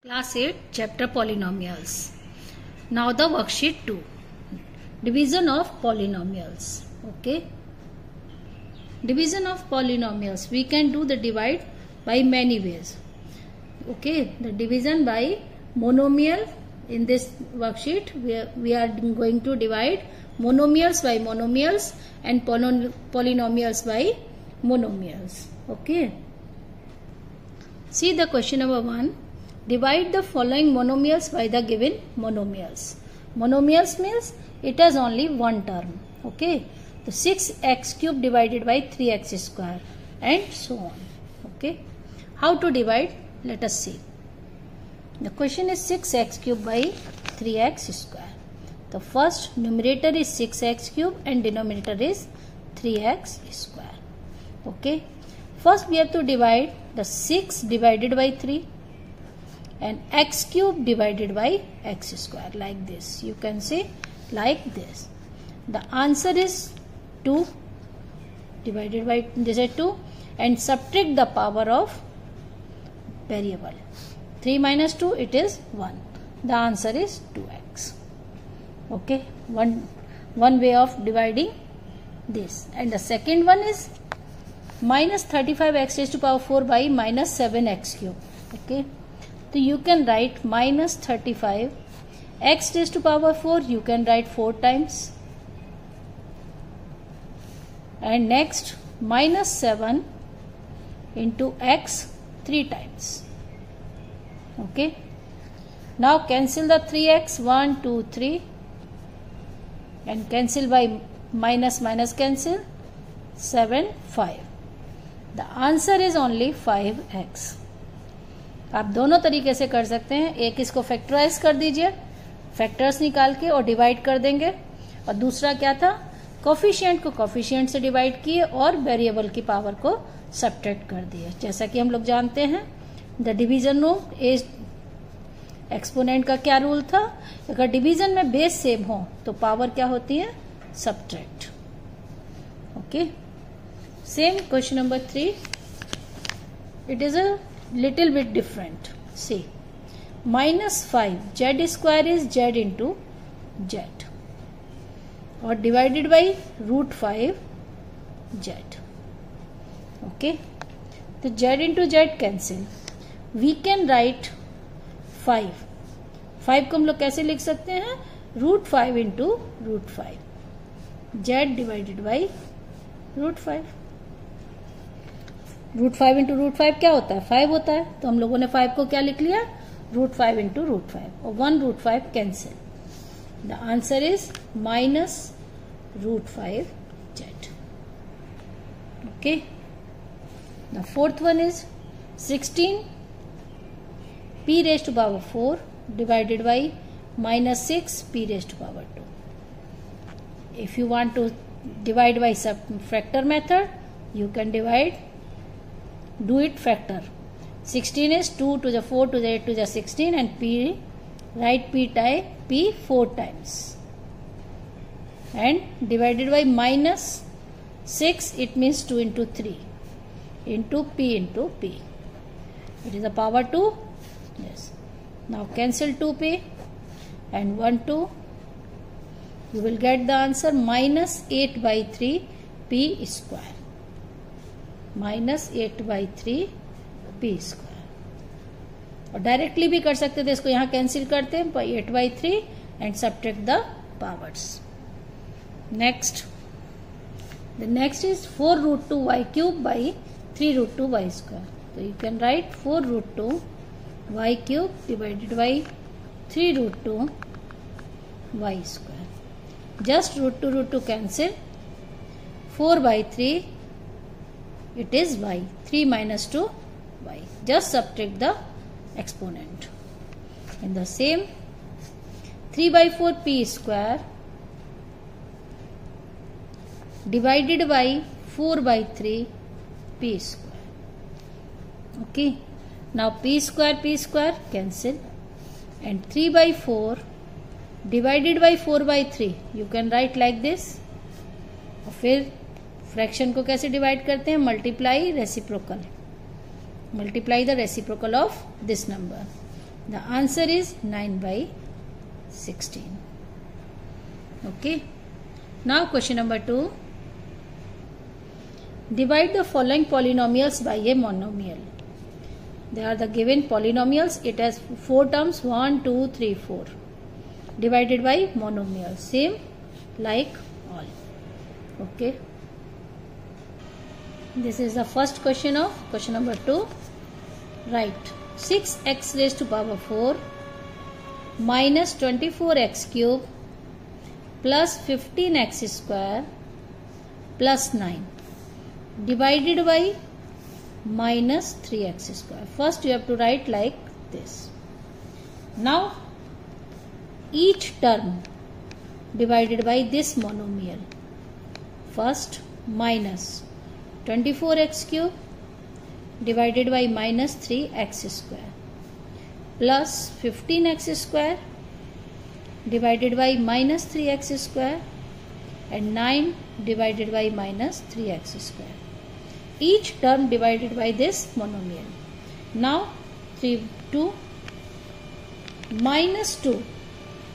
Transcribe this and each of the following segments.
Class 8 Chapter Polynomials. Now the worksheet 2. Division of polynomials. Okay. Division of polynomials. We can do the divide by many ways. Okay. The division by monomial. In this worksheet we are going to divide monomials by monomials and polynomials by monomials. Okay. See the question number 1. Divide the following monomials by the given monomials. Monomials means it has only one term. Okay. So 6x cube divided by 3x square and so on. Okay. How to divide? Let us see. The question is 6x cube by 3x square. The first numerator is 6x cube and denominator is 3x square. Okay. First we have to divide the 6 divided by 3. And x cube divided by x square, like this. You can say like this. The answer is 2 divided by this is 2 and subtract the power of variable. 3 minus 2 it is 1. The answer is 2x. Okay, one way of dividing this. And the second one is minus 35x raised to power 4 by minus 7x cube. Okay. So you can write minus 35 x raised to power 4, you can write 4 times. And next minus 7 into x 3 times. Okay. Now cancel the 3x, 1, 2, 3 and cancel by minus cancel 7, 5. The answer is only 5x. आप दोनों तरीके से कर सकते हैं. एक इसको factorise कर दीजिए, फैक्टर्स निकाल के और डिवाइड कर देंगे. और दूसरा क्या था, कोफिशिएंट को कोफिशिएंट से डिवाइड किए और वेरिएबल की पावर को सब्ट्रैक्ट कर दिए. जैसा कि हम लोग जानते हैं the division rule is exponent का क्या रूल था, अगर डिवीजन में बेस सेम हो तो पावर क्या होती है, subtract. Okay. Same question number 3. It is a little bit different. See, minus 5 z square is z into z or divided by root 5 z. Okay, the z into z cancel. We can write 5 को हम लोग कैसे लिख सकते हैं, root 5 into root 5 z divided by root 5. Root 5 into root 5 क्या होता है, 5 होता है. तो हम लोगों ने 5 को क्या लिख लिया, रूट 5 इंटू रूट 5 और 1 root 5 cancel. The answer is minus root 5 z. Okay. The fourth one is 16 p raise to power 4 divided by minus 6 p raise to power 2. If you want to divide by sub factor method, you can divide, do it factor. 16 is 2 to the 4 to the 8 to the 16 and p, write p 4 times and divided by minus 6, it means 2 into 3 into p. It is a power 2. Yes. Now cancel 2p and 1 2. You will get the answer minus 8 by 3 p square. Minus 8 by 3 P square. और directly भी कर सकते थे, इसको यहाँ cancel करते हैं 8 by 3 and subtract the powers. Next, the next is 4 root 2 Y cube by 3 root 2 Y square. तो you can write 4 root 2 Y cube divided by 3 root 2 Y square. Just root 2 cancel, 4 by 3 it is y. 3 minus 2 y. Just subtract the exponent. In the same 3 by 4 p square divided by 4 by 3 p square. Okay. Now p square cancel and 3 by 4 divided by 4 by 3. You can write like this. और फिर fraction को कैसे divide करते हैं, multiply the reciprocal of this number. The answer is 9 by 16. Okay. Now question number 2. Divide the following polynomials by a monomial. They are the given polynomials. It has 4 terms, 1, 2, 3, 4. Divided by monomial. Same like all. Okay. This is the first question of question number 2. Write 6x raised to power 4 minus 24x cube plus 15x square plus 9 divided by minus 3x square. First you have to write like this. Now each term divided by this monomial. First minus 24x cube divided by minus 3x square plus 15x square divided by minus 3x square and 9 divided by minus 3x square. Each term divided by this monomial. Now 2 minus 2.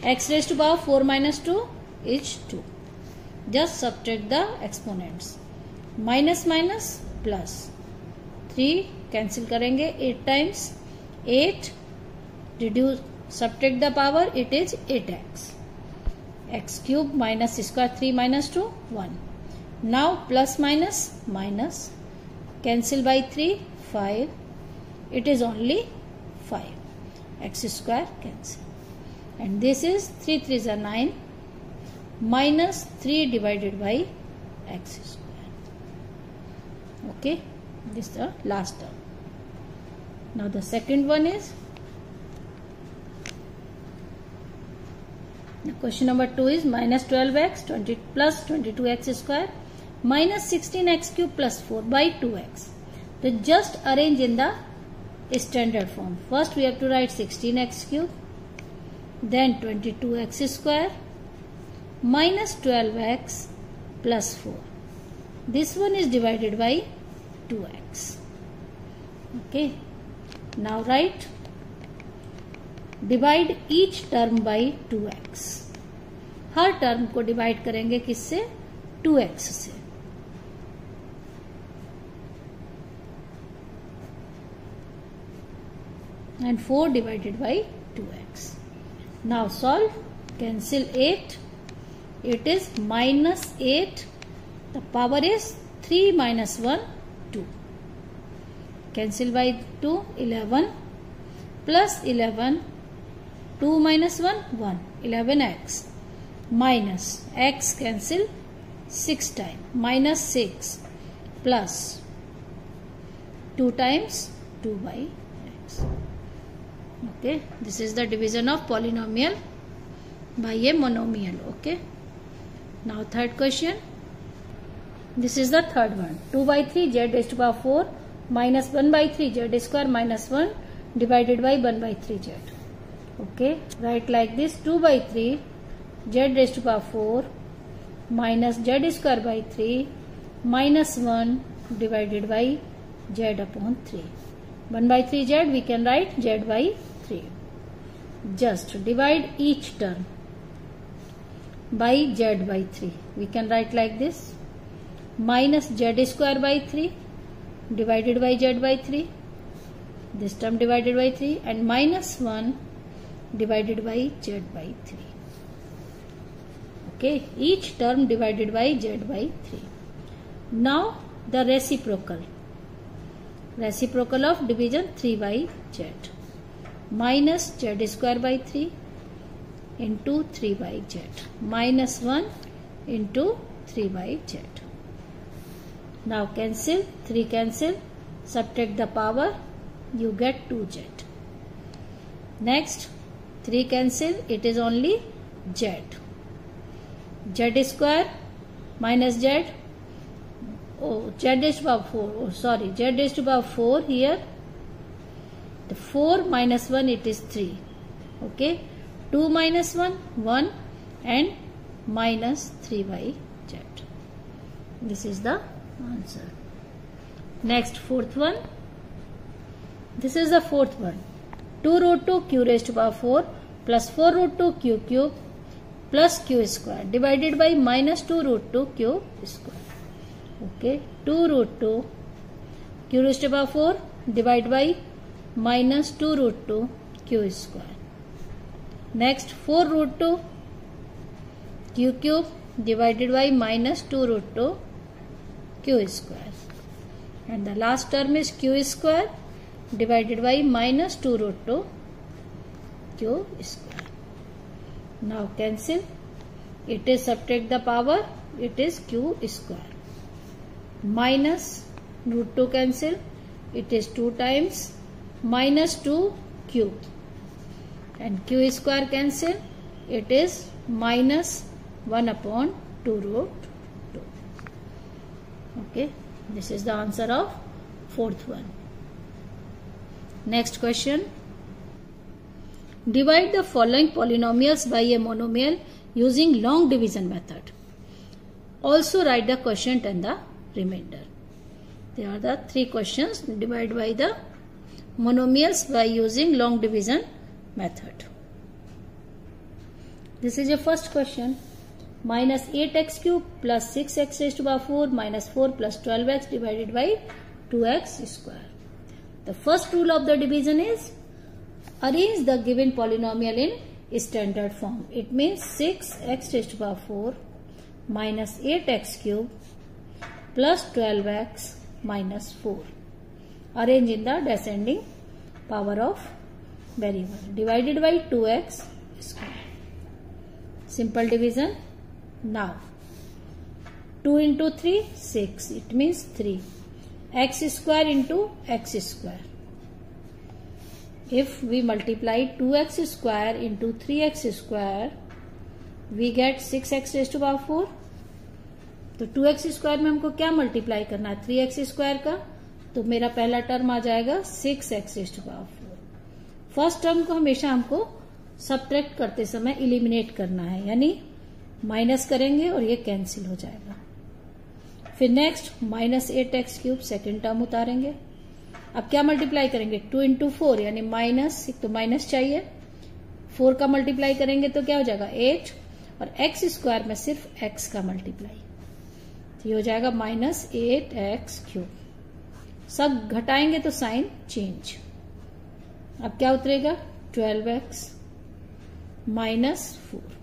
X raised to power 4 minus 2 is 2. Just subtract the exponents. Minus minus plus 3 cancel करेंगे 8 times 8 reduce subtract the power, it is 8x. X cube minus square 3 minus 2 1. Now plus minus minus cancel by 3 5. It is only 5. X square cancel. And this is 3 3s are 9 minus 3 divided by x square. Okay, this is the last term. Now the second one is question number 2 is minus 12x 20 plus 22x square minus 16x cube plus 4 by 2x. So just arrange in the standard form. First we have to write 16x cube, then 22x square minus 12x plus 4. This one is divided by 2x. Okay. Now write divide each term by 2x. Her term को divide करेंगे किससे? 2x से. And 4 divided by 2x. Now solve. Cancel 8. It is minus 8. The power is 3 minus 1, 2. Cancel by 2, 11. Plus 11. 2 minus 1, 1. 11x. Minus x cancel 6 times. Minus 6. Plus 2 times 2 by x. Okay, this is the division of polynomial by a monomial. Okay, now third question. This is the third one. 2 by 3 z raised to power 4 minus 1 by 3 z square minus 1 divided by 1 by 3 z. Okay, write like this. 2 by 3 z raised to power 4 minus z square by 3 minus 1 divided by z upon 3. 1 by 3 z we can write z by 3. Just divide each term by z by 3. We can write like this. Minus z square by 3 divided by z by 3. This term divided by 3 and minus 1 divided by z by 3. Okay, each term divided by z by 3. Now the reciprocal. Reciprocal of division 3 by z. Minus z square by 3 into 3 by z. Minus 1 into 3 by z. Now cancel, 3 cancel, subtract the power, you get 2z. Next, 3 cancel, it is only z. Z square minus z. Oh, z raised to power 4. Oh, sorry, z raised to power 4 here. The 4 minus 1, it is 3. Okay, 2 minus 1, 1 and minus 3 by z. This is the answer. Next, fourth one. This is the fourth one. 2 root 2 q raise to power 4 plus 4 root 2 q cube plus q square divided by minus 2 root 2 q square. Okay, 2 root 2 q raise to power 4 divide by minus 2 root 2 q square. Next 4 root 2 q cube divided by minus 2 root 2 q square, and the last term is q square divided by minus 2 root 2 q square. Now cancel, it is subtract the power, it is q square. Minus root 2 cancel, it is 2 times minus 2 cube, and q square cancel, it is minus 1 upon 2 root 2. Okay, this is the answer of fourth one. Next question. Divide the following polynomials by a monomial using long division method. Also write the quotient and the remainder. There are the 3 questions. Divide by the monomials by using long division method. This is your first question. Minus 8x cube plus 6x raised to power 4 minus 4 plus 12x divided by 2x square. The first rule of the division is arrange the given polynomial in standard form. It means 6x raised to power 4 minus 8x cube plus 12x minus 4. Arrange in the descending power of variable divided by 2x square. Simple division. Now 2 into 3 6, it means 3 x square into x square. If we multiply 2x square into 3x square, we get 6x raised to power 4. तो 2x square में हमको क्या multiply करना है, 3x square का, तो मेरा पहला टर्म आ जाएगा 6x raised to power 4. First term को हमेशा हमको सबट्रैक्ट करते समय इलिमिनेट करना है, यानी माइनस करेंगे और ये कैंसिल हो जाएगा। फिर next minus 8x cube second term उतारेंगे। अब क्या मल्टीप्लाई करेंगे, 2 इंटू 4 यानी माइनस, एक तो माइनस चाहिए, 4 का मल्टीप्लाई करेंगे तो क्या हो जाएगा 8, और x स्क्वायर में सिर्फ x का मल्टीप्लाई, तो ये हो जाएगा माइनस 8x क्यूब। सब घटाएंगे तो साइन चेंज। अब क्या उतरेगा 12x माइनस 4।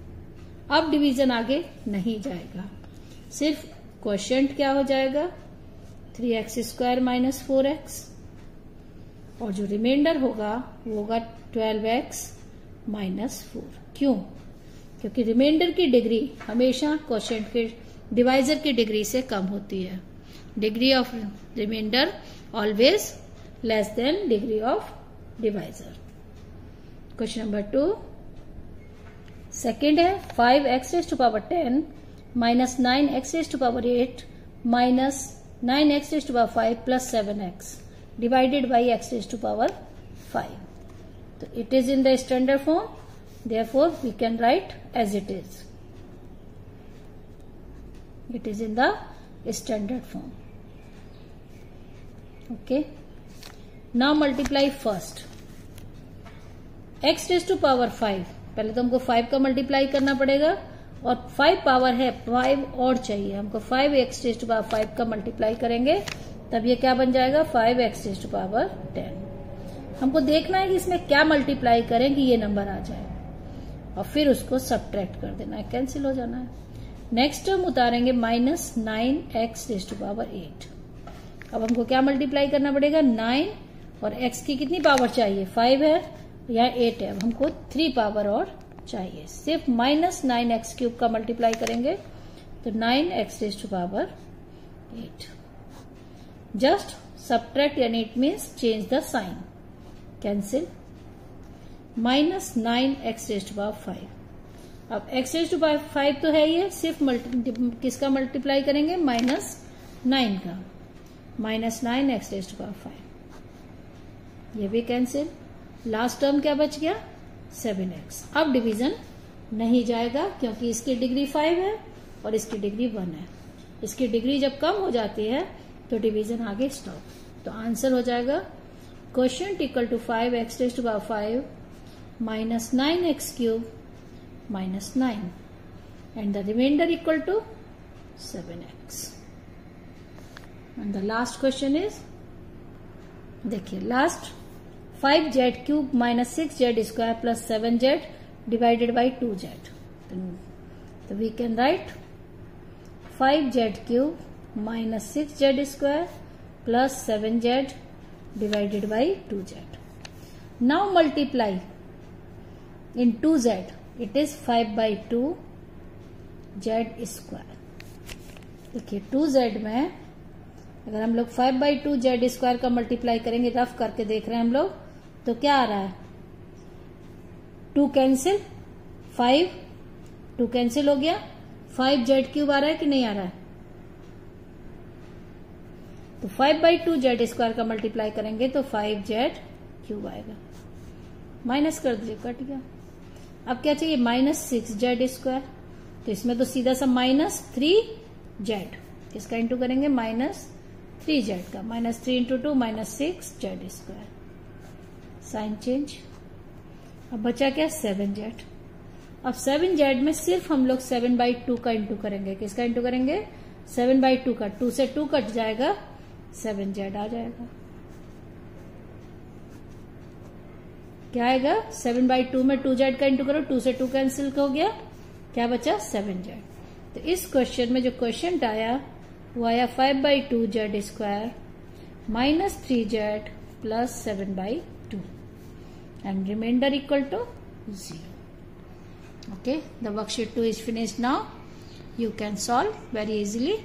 अब डिवीजन आगे नहीं जाएगा, सिर्फ क्वोशिएंट क्या हो जाएगा 3x स्क्वायर माइनस 4x, और जो रिमाइंडर होगा वो होगा 12x माइनस 4। क्यों? क्योंकि रिमाइंडर की डिग्री हमेशा क्वोशिएंट के डिवाइजर की डिग्री से कम होती है। Degree of remainder always less than degree of divisor. Question number 2 second है 5x raise to power 10 minus 9x raise to power 8 minus 9x raise to power 5 plus 7x divided by x raise to power 5. तो it is in the standard form, therefore we can write as it is. It is in the standard form. Okay. Now multiply first. x raised to power 5, पहले तो हमको 5 का multiply करना पड़ेगा, और 5 power है 5 और चाहिए हमको, 5x raised to power 5 का मल्टीप्लाई करेंगे तब ये क्या बन जाएगा 5x raised to power 10. हमको देखना है कि इसमें क्या मल्टीप्लाई करें कि ये नंबर आ जाए, और फिर उसको सब्ट्रैक्ट कर देना है, कैंसिल हो जाना है। नेक्स्ट टर्म उतारेंगे minus 9x raise to power 8। अब हमको क्या मल्टीप्लाई करना पड़ेगा 9, और x की कितनी पावर चाहिए 5 है या 8 है, अब हमको 3 पावर और चाहिए। सिर्फ माइनस 9x क्यूब का मल्टीप्लाई करेंगे तो 9x raise to power 8। Just subtract यानी it means change the sign, cancel. Minus 9x raise to power 5। अब x रेज टू पावर 5 तो है ये, सिर्फ किसका मल्टीप्लाई करेंगे माइनस 9 का, minus 9x raise to power 5, ये भी कैंसिल। लास्ट टर्म क्या बच गया 7x। अब डिवीजन नहीं जाएगा क्योंकि इसकी डिग्री 5 है और इसकी डिग्री 1 है। इसकी डिग्री जब कम हो जाती है तो डिवीजन आगे स्टॉप। तो आंसर हो जाएगा quotient equal to 5x raised to power 5 minus 9x cube minus 9 and the remainder equal to 7x. And the last question is, देखिए last 5z cube minus 6z square plus 7z divided by 2z. तो we can write 5z cube minus 6z square plus 7z divided by 2z. Now multiply in 2z. It is 5 by 2 z square. देखिए 2z में अगर हम लोग 5 by 2 z square का multiply करेंगे, rough करके देख रहे हैं हम लोग, तो क्या आ रहा है? 2 कैंसिल, 5 2 कैंसिल हो गया, 5z क्यूब आ रहा है कि नहीं आ रहा है? तो 5 by 2 z स्क्वायर का मल्टीप्लाई करेंगे तो 5z क्यूब आएगा. माइनस कर दीजिए, कट गया. अब क्या चाहिए? Minus 6z square. तो इसमें तो सीधा सा माइनस 3z, किसका इंटू करेंगे? माइनस 3z का. Minus 3 into 2 minus 6z square. Sign change. अब बचा क्या? 7z. अब 7z में सिर्फ हम लोग 7 by 2 का इंटू करेंगे. किसका इंटू करेंगे? 7 by 2 का. 2 से 2 कट जाएगा, 7z आ जाएगा. क्या आएगा? 7 by 2 में 2z का इंटू करो, 2 से 2 कैंसिल हो गया, क्या बचा? 7z. तो इस क्वेश्चन में जो क्वेश्चन आया वो आया 5 by 2 z square minus 3z plus 7 by 2 and remainder equal to 0. Okay, the worksheet 2 is finished now. You can solve very easily.